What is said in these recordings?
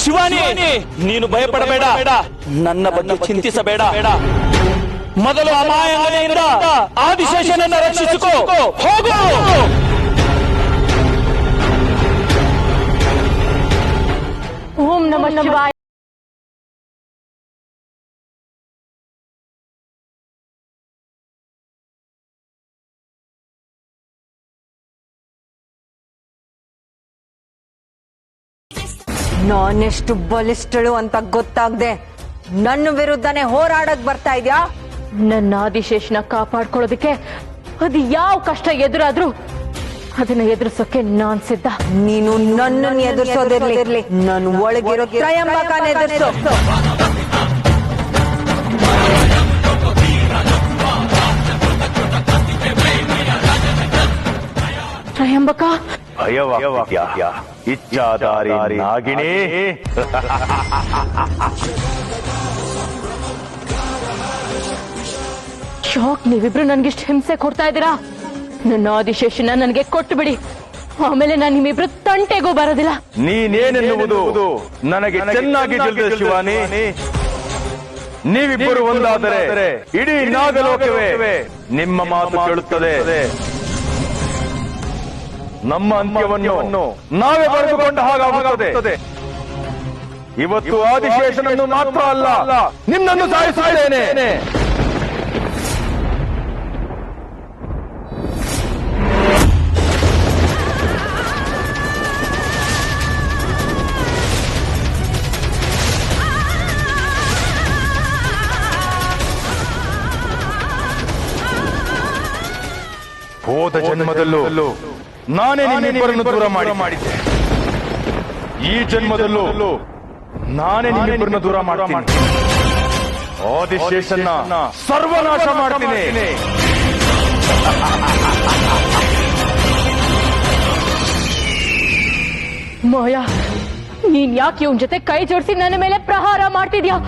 ಶಿವಾನಿ, ನೀನು ಭಯಪಡಬೇಡ, ನನ್ನ ಬಗ್ಗೆ ಚಿಂತಿಸಬೇಡ. ಮೊದಲು ಅಮಾಯದಿಂದ ಆದಿಶೇಷನನ್ನು ರಕ್ಷಿಸಿಕೋ. ಹೋಗು. ಓಂ ನಮಃ ಶಿವಾಯ. ನಾನೆಷ್ಟು ಬಲಿಷ್ಠಳು ಅಂತ ಗೊತ್ತಾಗ್ದೆ ನನ್ನ ವಿರುದ್ಧನೇ ಹೋರಾಡಕ್ ಬರ್ತಾ ಇದ್ಯಾ? ನನ್ನ ಆದಿಶೇಷನ ಕಾಪಾಡ್ಕೊಳ್ಳೋದಕ್ಕೆ ಅದು ಯಾವ ಕಷ್ಟ ಎದುರಾದ್ರೂ ಅದನ್ನ ಎದುರಿಸೋಕೆ ನಾನ್ ಸಿದ್ಧ. ನೀನು ನನ್ನನ್ನು ಎದುರಿಸೋದಿರ್ಲಿ, ನನ್ನ ಒಳಗಿರೋ ತ್ರಯಂಬಕನ ಎದುರಿಸೋ. ತ್ರಯಂಬಕ, ಭಯವಾಗ್ತಿದ್ಯಾ ಇಚ್ಛಾಧಾರಿ ನಾಗಿಣಿ? ಶಾಕ್, ನೀವಿಬ್ರು ನನ್ಗಿಷ್ಟು ಹಿಂಸೆ ಕೊಡ್ತಾ ಇದ್ದೀರಾ. ನನ್ನ ಆದಿಶೇಷನ ನನಗೆ ಕೊಟ್ಟು ಬಿಡಿ, ಆಮೇಲೆ ನಾನು ನಿಮ್ಮಿಬ್ರು ತಂಟೆಗೂ ಬರೋದಿಲ್ಲ. ನೀನೇನೆನ್ನುವುದು ನನಗೆ ಚೆನ್ನಾಗಿ ತಿಳಿದಿದೆ ಶಿವಾನಿ. ನೀವಿಬ್ಬರು ಒಂದಾದರೆ ಇಡೀ ನಾಗಲೋಕವೇ ನಿಮ್ಮ ಮಾತು ಕೇಳುತ್ತದೆ. ನಮ್ಮ ಅಂತ್ಯವನ್ನು ನಾವೇ ಬರೆದುಕೊಂಡ ಹಾಗಾಗುತ್ತದೆ. ಇವತ್ತು ಆದಿಶೇಷನನ್ನು ಮಾತ್ರ ಅಲ್ಲ, ನಿನ್ನನ್ನು ಸಾಯಿಸಿದ್ದೇನೆ. ಹೋದ ಜನ್ಮದಲ್ಲೂ ನಾನೇ ನಿಮ್ಮಿಬ್ಬರನ್ನು ದೂರ ಮಾಡಿದ್ದೆ. ಈ ಜನ್ಮದಲ್ಲೂ ನಾನೇ ನಿಮ್ಮಿಬ್ಬರನ್ನು ದೂರ ಮಾಡ್ತೀನಿ. ಆದಿಶೇಷನ್ನ ಸರ್ವನಾಶ ಮಾಡ್ತೀನಿ. ಮಾಯಾ, ನೀನ್ ಯಾಕೆ ಇವನ್ ಜೊತೆ ಕೈ ಜೋಡಿಸಿ ನನ್ನ ಮೇಲೆ ಪ್ರಹಾರ ಮಾಡ್ತಿದ್ಯಾ?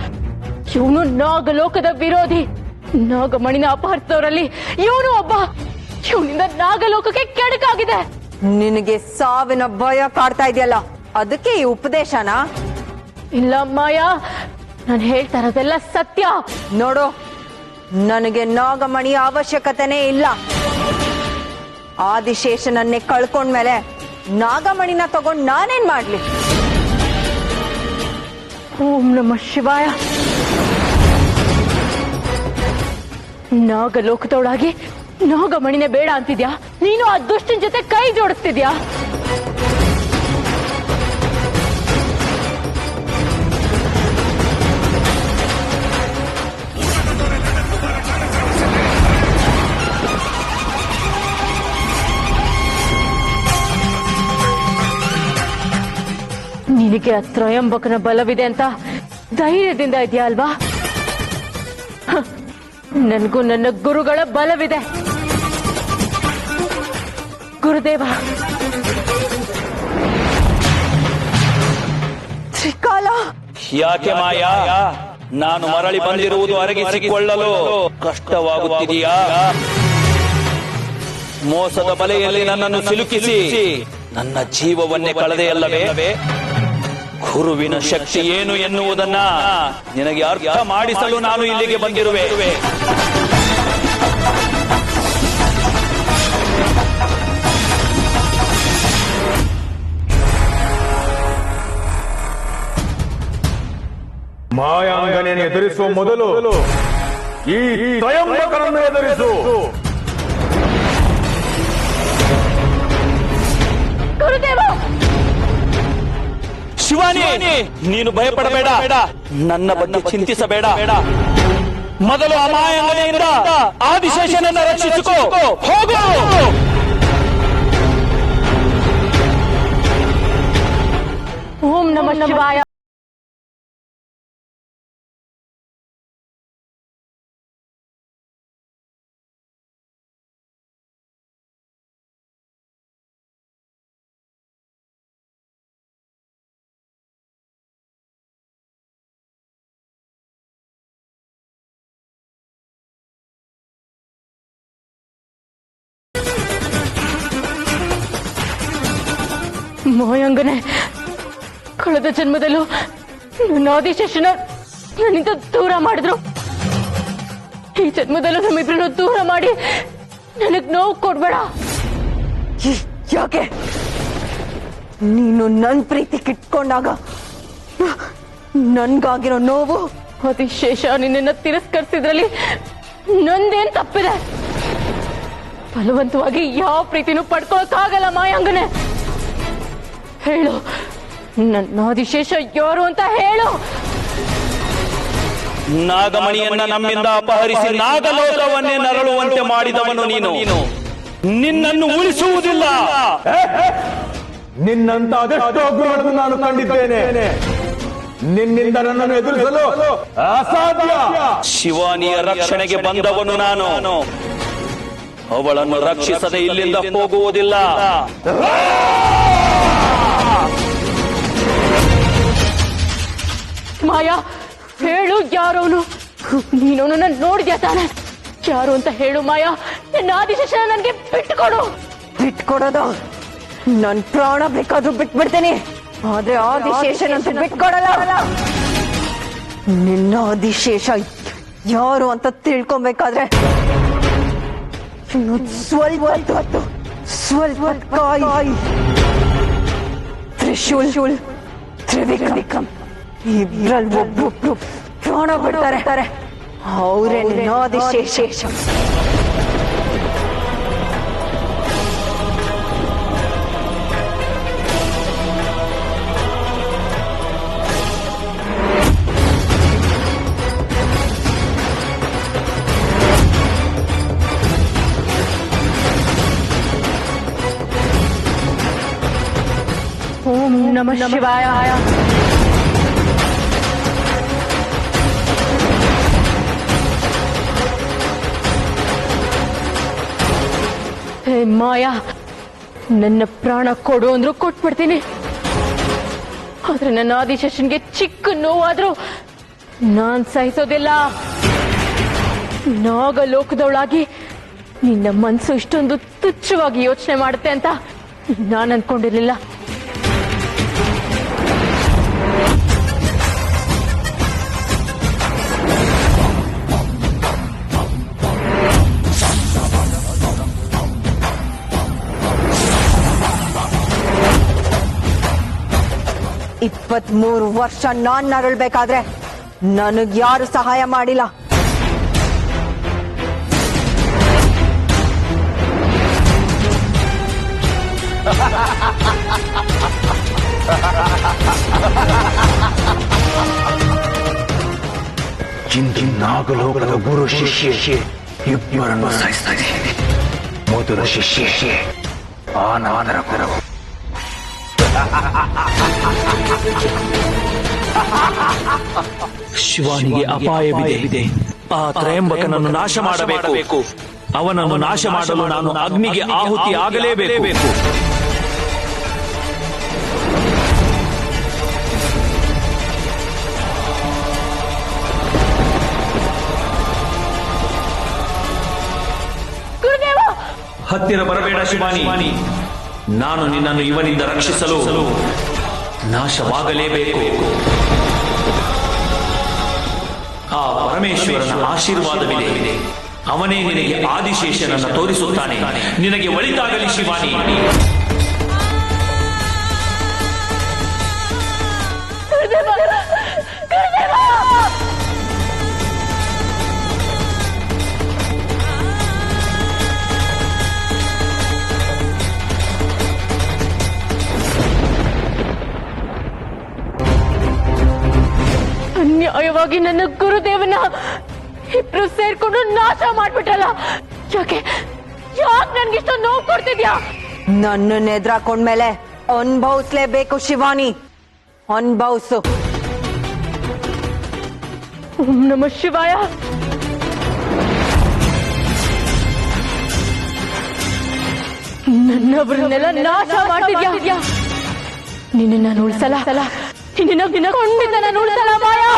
ಇವನು ನಾಗಲೋಕದ ವಿರೋಧಿ. ನಾಗಮಣಿನ ಅಪಹರಿಸಿದವರಲ್ಲಿ ಇವನು ಒಬ್ಬ. ಇವನಿಂದ ನಾಗಲೋಕಕ್ಕೆ ಕೆಡಕಾಗಿದೆ. ನಿನಗೆ ಸಾವಿನ ಭಯ ಕಾಡ್ತಾ ಇದೆಯಲ್ಲ, ಅದಕ್ಕೆ ಈ ಉಪದೇಶನಾ? ಇಲ್ಲ ಮಾಯಾ, ನಾನು ಹೇಳ್ತಾ ಇರೋದೆಲ್ಲ ಸತ್ಯ. ನೋಡು, ನನಗೆ ನಾಗಮಣಿಯ ಅವಶ್ಯಕತೆನೇ ಇಲ್ಲ. ಆದಿಶೇಷನನ್ನೇ ಕಳ್ಕೊಂಡ್ಮೇಲೆ ನಾಗಮಣಿನ ತಗೊಂಡ್ ನಾನೇನ್ ಮಾಡ್ಲಿ? ಓಂ ನಮಃ ಶಿವಾಯ. ನಾಗಲೋಕದೊಳಗೆ ನಾಗಮಣಿನೇ ಬೇಡ ಅಂತಿದ್ಯಾ? ನೀನು ಆ ದುಷ್ಟನ ಜೊತೆ ಕೈ ಜೋಡಿಸ್ತಿದ್ಯಾ? ನಿನಗೆ ಆ ತ್ರಯಂಬಕನ ಬಲವಿದೆ ಅಂತ ಧೈರ್ಯದಿಂದ ಇದೆಯಾ ಅಲ್ವಾ? ನನಗೂ ನನ್ನ ಗುರುಗಳ ಬಲವಿದೆ. ಗುರುದೇವ, ತ್ರಿಕಾಲ, ಯಾಕೆ ಮಾಯಾ, ನಾನು ಮರಳಿ ಬಂದಿರುವುದು ಅರಗಿಸಿಕೊಳ್ಳಲು ಕಷ್ಟವಾಗುತ್ತಿದೆಯಾ? ಮೋಸದ ಬಲೆಯಲ್ಲಿ ನನ್ನನ್ನು ಸಿಲುಕಿಸಿ ನನ್ನ ಜೀವವನ್ನೇ ಕಳೆದೆಯಲ್ಲವೇ? ಗುರುವಿನ ಶಕ್ತಿ ಏನು ಎನ್ನುವುದನ್ನ ನಿನಗೆ ಅರ್ಥ ಮಾಡಿಸಲು ನಾನು ಇಲ್ಲಿಗೆ ಬಂದಿರುವೆ. ಮಾಯಾಂಗನೆಯನ್ನು ಎದುರಿಸುವ ಮೊದಲು ಈ ತ್ರಯಂಬಕನನ್ನು ಎದುರಿಸು. ಗುರುದೇವ. ಶಿವಾನಿ, ನೀನು ಭಯಪಡಬೇಡ, ನನ್ನ ಬಗ್ಗೆ ಚಿಂತಿಸಬೇಡ. ಮೊದಲು ಅಮಾಯದಿಂದ ಆದಿಶೇಷನನ್ನು ರಕ್ಷಿಸಿಕೋ. ಹೋಗು. ಓಂ ನಮಃ ಶಿವಾಯ. ಮಾಯಾಂಗನೆ, ಕಳೆದ ಜನ್ಮದಲ್ಲೂ ನನ್ನ ಆದಿಶೇಷನ ನನ್ನಿಂದ ದೂರ ಮಾಡಿದ್ರು. ಈ ಜನ್ಮದಲ್ಲೂ ನಮ್ಮಿಬ್ರನ್ನು ದೂರ ಮಾಡಿ ನನಗ್ ನೋವು ಕೊಡ್ಬೇಡ. ಯಾಕೆ ನೀನು ನನ್ ಪ್ರೀತಿ ಕಿಟ್ಕೊಂಡಾಗ ನನ್ಗಾಗಿರೋ ನೋವು? ಆದಿಶೇಷ ನಿನ್ನ ತಿರಸ್ಕರಿಸಿದ್ರಲ್ಲಿ ನಂದೇನ್ ತಪ್ಪಿದೆ? ಬಲವಂತವಾಗಿ ಯಾವ ಪ್ರೀತಿನೂ ಪಡ್ಕೊಳಕ್ಕಾಗಲ್ಲ ಮಾಯಾಂಗನೆ. ಹೇಳು, ನನ್ನ ಆದಿಶೇಷ ಯಾರು ಅಂತ ಹೇಳು. ನಾಗಮಣಿಯನ್ನ ನಮ್ಮಿಂದ ಅಪಹರಿಸಿ ನಾಗಲೋಕವನ್ನೇ ನರಳುವಂತೆ ಮಾಡಿದವನು ನೀನು. ನಿನ್ನನ್ನು ಉಳಿಸುವುದಿಲ್ಲ. ನಿನ್ನಂತ ಅದೆಷ್ಟೋ ಗುರುಗಳನ್ನು ನಾನು ಕಂಡಿದ್ದೇನೆ. ನಿನ್ನಿಂದ ನನ್ನನ್ನು ಎದುರಿಸಲು ಅಸಾಧ್ಯ. ಶಿವಾನಿಯ ರಕ್ಷಣೆಗೆ ಬಂದವನು ನಾನು. ಅವಳನ್ನು ರಕ್ಷಿಸದೆ ಇಲ್ಲಿಂದ ಹೋಗುವುದಿಲ್ಲ. ಮಾಯಾ, ಹೇಳು, ಯಾರೋನು? ನೀನು ನನ್ನ ನೋಡಿದ್ಯಾ ತಾನೆ? ಯಾರು ಅಂತ ಹೇಳು ಮಾಯಾ. ನನ್ನ ಆದಿಶೇಷನ ನನಗೆ ಬಿಟ್ಟುಕೊಡು. ಬಿಟ್ಕೊಡೋದು? ನನ್ ಪ್ರಾಣ ಬೇಕಾದ್ರೂ ಬಿಟ್ಬಿಡ್ತೀನಿ, ಆದ್ರೆ ಆದಿಶೇಷನಂತೂ ಬಿಟ್ಕೊಡಲ್ಲ. ನಿನ್ನ ಆದಿಶೇಷ ಯಾರು ಅಂತ ತಿಳ್ಕೊಬೇಕಾದ್ರೆ ಇನ್ನು ಸ್ವಲ್ಪ ಕಾಯಿ. ತ್ರಿಶೂಲ್, ತ್ರಿವಿಕ್ರಮ್ ಇಬ್ರಲ್ಲಿ ಒಬ್ಬೊಬ್ರು ಪ್ರಾಣ ಬಿಡ್ತಾರೆ. ಅವರೇ ನಿನ್ನ ಆದಿಶೇಷ. ಓಂ ನಮಃ ಶಿವಾಯ. ಹೇ ಮಾಯಾ, ನನ್ನ ಪ್ರಾಣ ಕೊಡು ಅಂದ್ರೂ ಕೊಟ್ಬಿಡ್ತೀನಿ. ಆದ್ರೆ ನನ್ನ ಆದಿಶೇಷನ್ಗೆ ಚಿಕ್ಕ ನೋವಾದ್ರೂ ನಾನ್ ಸಹಿಸೋದಿಲ್ಲ. ನಾಗಲೋಕದವಳಾಗಿ ನಿನ್ನ ಮನಸ್ಸು ಇಷ್ಟೊಂದು ತುಚ್ಛವಾಗಿ ಯೋಚನೆ ಮಾಡುತ್ತೆ ಅಂತ ನಾನು ಅನ್ಕೊಂಡಿರ್ಲಿಲ್ಲ. ಇಪ್ಪತ್ಮೂರು ವರ್ಷ ನಾನ್ ನರಳ್ಬೇಕಾದ್ರೆ ನನಗ್ ಯಾರು ಸಹಾಯ ಮಾಡಿಲ್ಲ. ಇಂದು ನಾಗಲೋಕದ ಗುರು ಶಿಷ್ಯ ಇಬ್ಬರನ್ನು ಸಾಯಿಸ್ತಾನೆ. ಮೊದಲ ಶಿಷ್ಯ ಆನಾದರ ಗುರು. ಶಿವಾನಿಗೆ ಅಪಾಯವಿದೆ. ಆ ತ್ರಯಂಬಕನನ್ನು ನಾಶ ಮಾಡಬೇಕು. ಅವನನ್ನು ನಾಶ ಮಾಡಲು ನಾನು ಅಗ್ನಿಗೆ ಆಹುತಿ ಆಗಲೇಬೇಕು. ಹತ್ತಿರ ಬರಬೇಡ ಶಿವಾನಿ. ನಾನು ನಿನ್ನನ್ನು ಇವನಿಂದ ರಕ್ಷಿಸಲು ನಾಶವಾಗಲೇಬೇಕು. ಆ ಪರಮೇಶ್ವರನ ಆಶೀರ್ವಾದವಿದೆ. ಅವನೇ ನಿನಗೆ ಆದಿಶೇಷನನ್ನು ತೋರಿಸುತ್ತಾನೆ. ನಿನಗೆ ಒಳಿತಾಗಲಿ ಶಿವಾನಿ. ಅನ್ಯಾಯವಾಗಿ ನನ್ನ ಗುರುದೇವನ ಇಬ್ರು ಸೇರ್ಕೊಂಡು ನಾಶ ಮಾಡ್ಬಿಟ್ರಲ್ಲ. ಯಾಕೆ ನನ್ಗಿಷ್ಟು ನೋವು ಕೊಡ್ತಿದ್ಯಾ? ನನ್ನನ್ನು ಎದುರಾಕೊಂಡ್ಮೇಲೆ ಅನುಭವಿಸ್ಲೇಬೇಕು ಶಿವಾನಿ, ಅನುಭವಿಸು. ಓಂ ನಮಃ ಶಿವಾಯ. ನನ್ನವರನ್ನೆಲ್ಲ ನಾಶ ಮಾಡ್ತಿದ್ಯಾ? ನಿನ್ನ ನಾನು ಉಳಿಸಲ್ಲ. ನಿನ್ನ ಕೊಂಡಿದ್ದ ನಾನು ಉಳಿಸಲ್ಲ ಮಾಯಾ.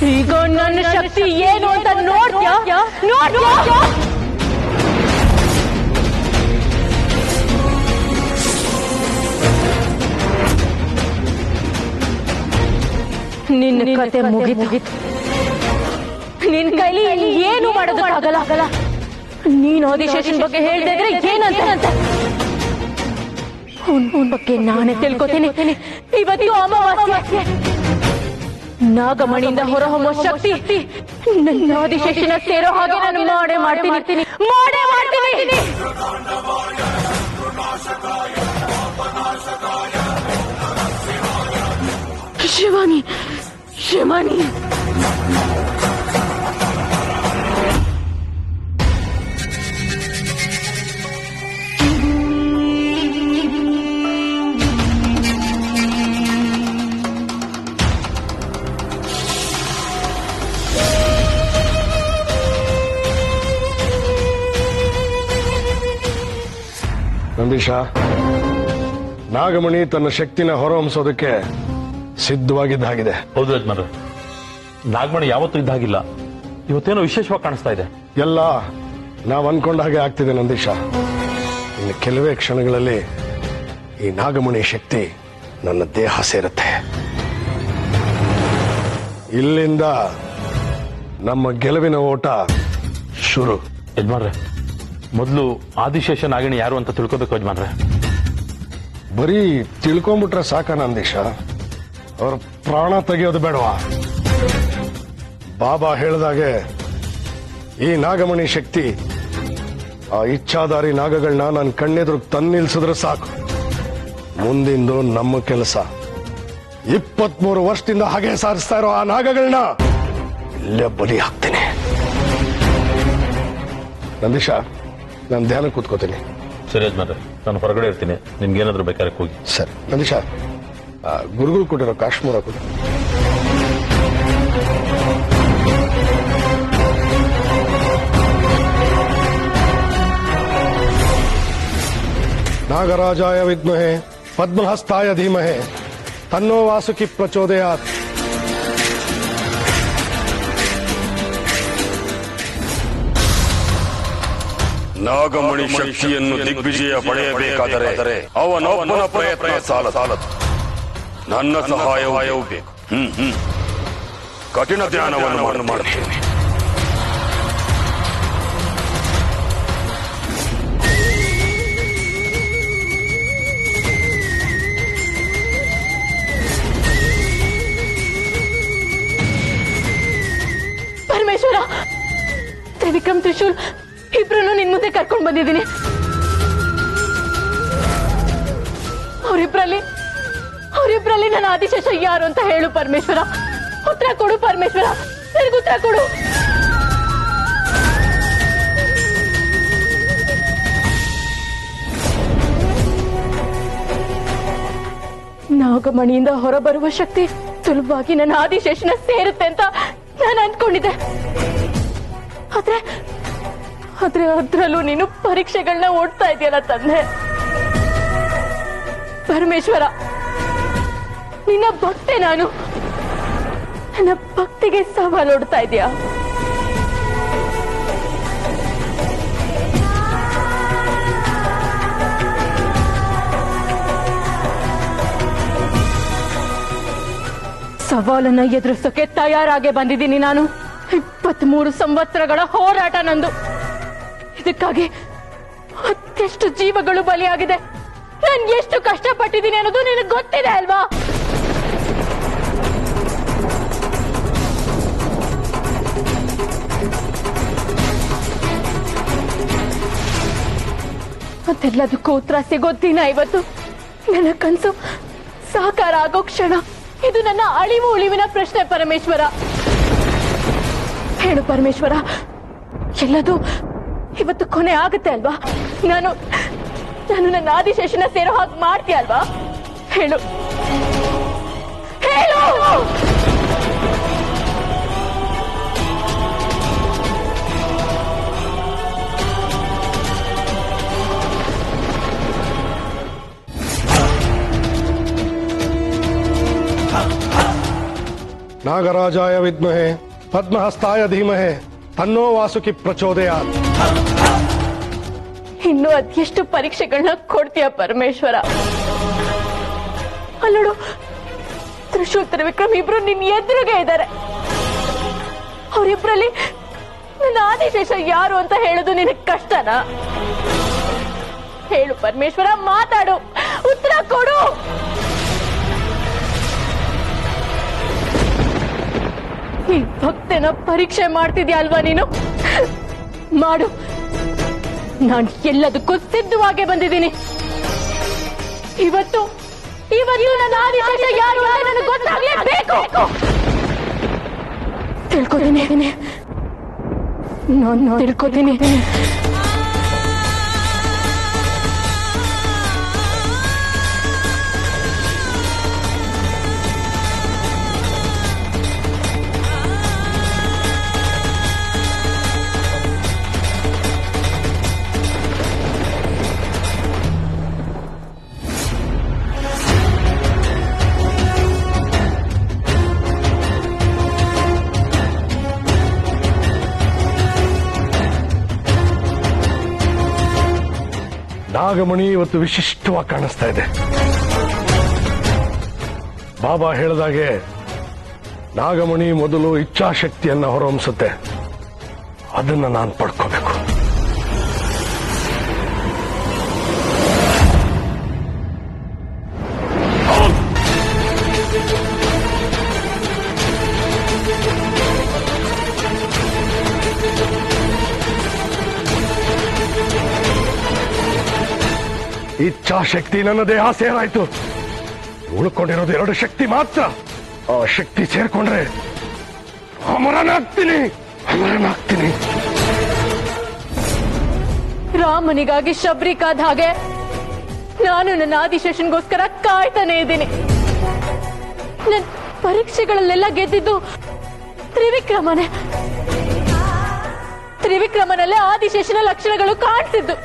ಈಗ ನನ್ನ ಶಕ್ತಿ ಏನು ಅಂತ ನೋಡ್ತ್ಯಾ? ನೋಡ್ತ್ಯಾ? ನಿನ್ನ ಕತೆ ಮುಗಿತು. ನಿನ್ ಕೈಲಿ ಏನು ಮಾಡೋದಕ್ಕಾಗಲ್ಲ. ನೀನ್ ಆದಿಶೇಷನ್ ಬಗ್ಗೆ ಹೇಳ್ದೆ ಇದ್ರೆ ಏನಂತ ಅವನ್ ಬಗ್ಗೆ ನಾನೇ ತಿಳ್ಕೊತೀನಿ. ಇವತ್ತು ಅಮಾವಾಸ್ಯೆ. ನಾಗಮಣಿಯಿಂದ ಹೊರಹೊಮ್ಮೋ ಶಕ್ತಿ ನನ್ನ ಆದಿಶೇಷನ ಸೇರೋ ಹಾಗೆ ನಾನು ಮಾಡೇ ಮಾಡ್ತೀನಿ. ಶಿವಾನಿ ನಂದೀಶ, ನಾಗಮಣಿ ತನ್ನ ಶಕ್ತಿನ ಹೊರಹೊಮ್ಮಿಸೋದಕ್ಕೆ ಸಿದ್ಧವಾಗಿದ್ದಾಗಿದೆ. ಹೌದು ಯಜಮಾನ್ರೆ, ನಾಗಮಣಿ ಯಾವತ್ತೂ ಇದ್ದಾಗಿಲ್ಲ. ಇವತ್ತೇನೋ ವಿಶೇಷವಾಗಿ ಕಾಣಿಸ್ತಾ ಇದೆ. ಎಲ್ಲ ನಾವು ಅನ್ಕೊಂಡ ಹಾಗೆ ಆಗ್ತಿದೆ ನಂದೀಶ. ಇನ್ನು ಕೆಲವೇ ಕ್ಷಣಗಳಲ್ಲಿ ಈ ನಾಗಮಣಿ ಶಕ್ತಿ ನನ್ನ ದೇಹ ಸೇರುತ್ತೆ. ಇಲ್ಲಿಂದ ನಮ್ಮ ಗೆಲುವಿನ ಓಟ ಶುರು. ಯಜಮಾನ್ರೆ, ಮೊದಲು ಆದಿಶೇಷ ನಾಗಿಣಿ ಯಾರು ಅಂತ ತಿಳ್ಕೋಬೇಕು ಯಜಮಾನ್ರೆ. ಬರೀ ತಿಳ್ಕೊಂಡ್ಬಿಟ್ರೆ ಸಾಕ ನಂದೀಶ? ಅವ್ರ ಪ್ರಾಣ ತೆಗೆಯೋದು ಬೇಡವಾ? ಬಾಬಾ ಹೇಳಿದಾಗೆ ಈ ನಾಗಮಣಿ ಶಕ್ತಿ ಆ ಇಚ್ಛಾಧಾರಿ ನಾಗಗಳನ್ನ ನನ್ನ ಕಣ್ಣೆದುರು ತಂದು ಸಾಕು. ಮುಂದಿಂದು ನಮ್ಮ ಕೆಲಸ. 23 ವರ್ಷದಿಂದ ಹಾಗೆ ಸಾರಿಸ್ತಾ ಇರೋ ಆ ನಾಗಗಳನ್ನ ಇಲ್ಲೇ ಬಲಿ ಹಾಕ್ತೇನೆ. ನಂದೀಶ, ನಾನು ಧ್ಯಾನ ಕೂತ್ಕೋತೀನಿ. ಸರಿ ಯಜಮಾನ್ರೆ, ನಾನು ಹೊರಗಡೆ ಇರ್ತೀನಿ. ನಿಮ್ಗೇನಾದ್ರೂ ಬೇಕಾದ್ರೆ ಹೋಗಿ. ಸರಿ ನಂದೀಶ, ಗುರುಗಳು ಕೊಟ್ಟಿರೋ ಕಾಶ್ಮೀರ ಕೊಡಿ. ನಾಗರಾಜಾಯ ವಿದ್ಮಹೆ ಪದ್ಮಹಸ್ತಾಯ ಧೀಮಹೆ ತನ್ನೋ ವಾಸುಕಿ ಪ್ರಚೋದಯಾತ್. ನಾಗಮಣಿ ಶಕ್ತಿಯನ್ನು ದಿಗ್ವಿಜಯ ಪಡೆಯಬೇಕಾದರೆ ಅವನೊಬ್ಬನ ಪ್ರಯತ್ನ ಸಾಲದು. ನನ್ನ ಸಹಾಯವೂ ಬೇಕು. ಕಠಿಣ ಧ್ಯಾನವನ್ನು ಮಾಡುತ್ತೇನೆ. ಪರಮೇಶ್ವರ, ತ್ರಿವಿಕ್ರಮ್, ತ್ರಿಶೂಲ್ ಇಬ್ರನ್ನು ನಿನ್ ಮುಂದೆ ಕರ್ಕೊಂಡು ಬಂದಿದ್ದೀನಿ. ಅವರಿಬ್ರಲ್ಲಿ ನನ್ನ ಆದಿಶೇಷ ಯಾರು ಅಂತ ಹೇಳು ಪರಮೇಶ್ವರ. ಉತ್ತರ ಕೊಡು ಪರಮೇಶ್ವರ, ನನಗೆ ಉತ್ತರ ಕೊಡು. ನಾಗಮಣಿಯಿಂದ ಹೊರಬರುವ ಶಕ್ತಿ ಸುಲಭವಾಗಿ ನನ್ನ ಆದಿಶೇಷನ ಸೇರುತ್ತೆ ಅಂತ ನಾನು ಅಂದ್ಕೊಂಡಿದ್ದೆ. ಆದ್ರೆ ಅದ್ರಲ್ಲೂ ನೀನು ಪರೀಕ್ಷೆಗಳನ್ನ ಓಡ್ತಾ ಇದೆಯಲ್ಲ ತಂದೆ. ಪರಮೇಶ್ವರ, ನಿನ್ನ ಭಕ್ತೆ ನಾನು. ನನ್ನ ಭಕ್ತಿಗೆ ಸವಾಲೊಡ್ತಾ ಇದೆಯಾ? ಸವಾಲನ್ನ ಎದುರಿಸೋಕೆ ತಯಾರಾಗೆ ಬಂದಿದ್ದೀನಿ ನಾನು. 23 ಸಂವತ್ಸರಗಳ ಹೋರಾಟ ನಂದು. ಇದಕ್ಕಾಗಿ ಅದೆಷ್ಟು ಜೀವಗಳು ಬಲಿಯಾಗಿದೆ, ನಾನು ಎಷ್ಟು ಕಷ್ಟಪಟ್ಟಿದ್ದೀನಿ ಅನ್ನೋದು ನಿನಗೆ ಗೊತ್ತಿದೆ ಅಲ್ವಾ? ಅದೆಲ್ಲದಕ್ಕೂ ಉತ್ತರ ಸಿಗೋ ದಿನ ಇವತ್ತು. ನನ್ನ ಕನಸು ಸಾಕಾರ ಆಗೋ ಕ್ಷಣ ಇದು. ನನ್ನ ಅಳಿವು ಉಳಿವಿನ ಪ್ರಶ್ನೆ ಪರಮೇಶ್ವರ. ಹೇಳು ಪರಮೇಶ್ವರ, ಎಲ್ಲದೂ ಇವತ್ತು ಕೊನೆ ಆಗುತ್ತೆ ಅಲ್ವಾ? ನಾನು ನನ್ನ ಆದಿಶೇಷನ ಸೇರೋ ಹಾಗೆ ಮಾಡ್ತೀಯ ಅಲ್ವಾ? ಹೇಳು ಹೇಳು. ನಾಗರಾಜಾಯ ವಿದ್ಮಹೆ ಪದ್ಮಹಸ್ತಾಯ ಧೀಮಹೆ ತನ್ನೋ ವಾಸುಕಿ ಪ್ರಚೋದಯಾತ್. ಇನ್ನು ಅದೆಷ್ಟು ಪರೀಕ್ಷೆಗಳನ್ನ ಕೊಡ್ತೀಯ ಪರಮೇಶ್ವರ? ಅಲ್ಲೋಡು, ತ್ರಿಶೂಲ್ ತ್ರಿವಿಕ್ರಮ್ ಇಬ್ರು ನಿನ್ ಎದುರುಗೆ ಇದ್ದಾರೆ. ಅವರಿಬ್ರಲ್ಲಿ ನನ್ನ ಆದಿಶೇಷ ಯಾರು ಅಂತ ಹೇಳೋದು ನಿನಗೆ ಕಷ್ಟನಾ? ಹೇಳು ಪರಮೇಶ್ವರ, ಮಾತಾಡು, ಉತ್ತರ ಕೊಡು. ಈ ಭಕ್ತನ ಪರೀಕ್ಷೆ ಮಾಡ್ತಿದ್ಯಾ ಅಲ್ವಾ ನೀನು? ಮಾಡು. ನಾನು ಎಲ್ಲದಕ್ಕೂ ಸಿದ್ಧವಾಗೇ ಬಂದಿದ್ದೀನಿ. ಇವತ್ತು ನನ್ನ ಆದಿಶೇಷ ಯಾರು ಅಂತ ನನಗೆ ಗೊತ್ತಾಗಲೇಬೇಕು. ತಿಳ್ಕೊತೀನಿ, ನಾನು ತಿಳ್ಕೊತೀನಿ. ನಾಗಮಣಿ ಇವತ್ತು ವಿಶಿಷ್ಟವಾಗಿ ಕಾಣಿಸ್ತಾ ಇದೆ. ಬಾಬಾ ಹೇಳಿದಾಗೆ ನಾಗಮಣಿ ಮೊದಲು ಇಚ್ಛಾಶಕ್ತಿಯನ್ನ ಹೊರಹೊಮ್ಮಿಸುತ್ತೆ. ಅದನ್ನ ನಾನು ಪಡ್ಕೋಬೇಕು. ಇಚ್ಛಾಶಕ್ತಿ ನನ್ನ ದೇಹ ಸೇರಾಯ್ತು. ಉಳ್ಕೊಂಡಿರೋದು 2 ಶಕ್ತಿ ಮಾತ್ರ. ಆ ಶಕ್ತಿ ಸೇರ್ಕೊಂಡ್ರೆ ಅಮರನಾಗ್ತೀನಿ. ರಾಮನಿಗಾಗಿ ಶಬರಿಕಾದ ಹಾಗೆ ನಾನು ನನ್ನ ಆದಿಶೇಷನ್ಗೋಸ್ಕರ ಕಾಯ್ತಾನೆ ಇದ್ದೀನಿ. ನನ್ನ ಪರೀಕ್ಷೆಗಳಲ್ಲೆಲ್ಲ ಗೆದ್ದಿದ್ದು ತ್ರಿವಿಕ್ರಮನಲ್ಲೇ ಆದಿಶೇಷನ ಲಕ್ಷಣಗಳು ಕಾಣಿಸಿದ್ದು.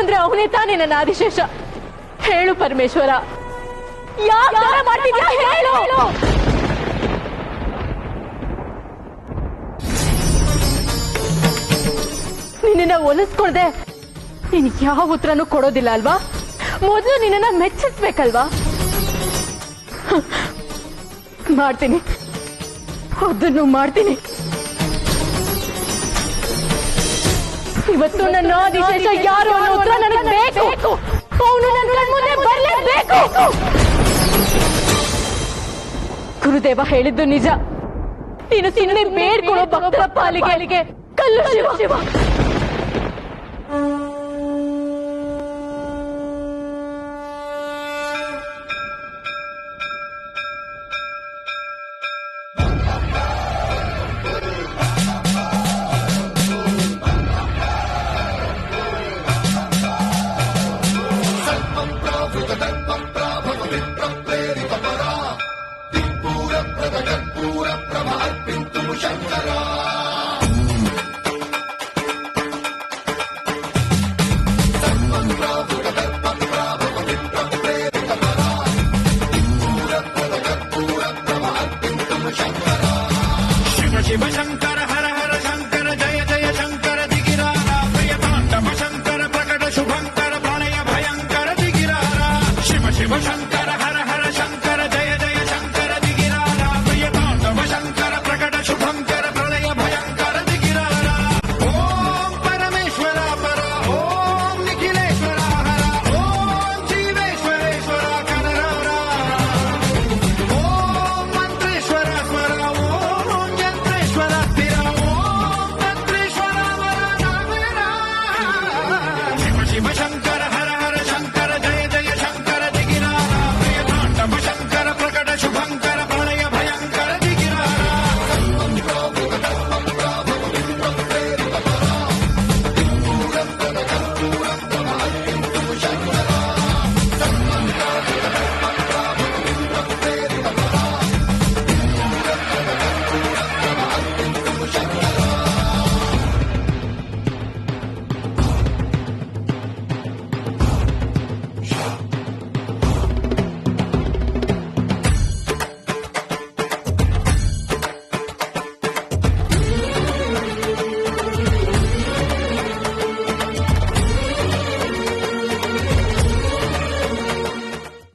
ಅಂದ್ರೆ ಅವನೇ ತಾನೇ ನನ್ನ ಆದಿಶೇಷ. ಹೇಳು ಪರಮೇಶ್ವರ, ಯಾಕೆ ಮಾಡ್ತಿದ್ಯಾ? ಹೇಳು. ನಿನ್ನ ಒಲಿಸ್ಕೊಳ್ದೆ ನೀನು ಯಾವ ಉತ್ತರನೂ ಕೊಡೋದಿಲ್ಲ ಅಲ್ವಾ? ಮೊದಲು ನಿನ್ನ ಮೆಚ್ಚಿಸ್ಬೇಕಲ್ವಾ? ಮಾಡ್ತೀನಿ, ಅದನ್ನು ಮಾಡ್ತೀನಿ. ಇವತ್ತು ನನ್ನ ಆದಿಶೇಷ ಯಾರು ಅನ್ನೋ ಉತ್ತರ ನನಗೆ ಬೇಕು. ಅವನು ನನ್ನ ಕಣ್ಮುಂದೆ ಬರಲೇಬೇಕು. ಗುರುದೇವ ಹೇಳಿದ್ದು ನಿಜ. ನೀನು ಸುಮ್ಮನೆ ಬೇಡ್ಕೊಳ್ಳೋ ಭಕ್ತರ ಪಾಲಿಗೆ ಕಲ್ಲು ಶಿವ.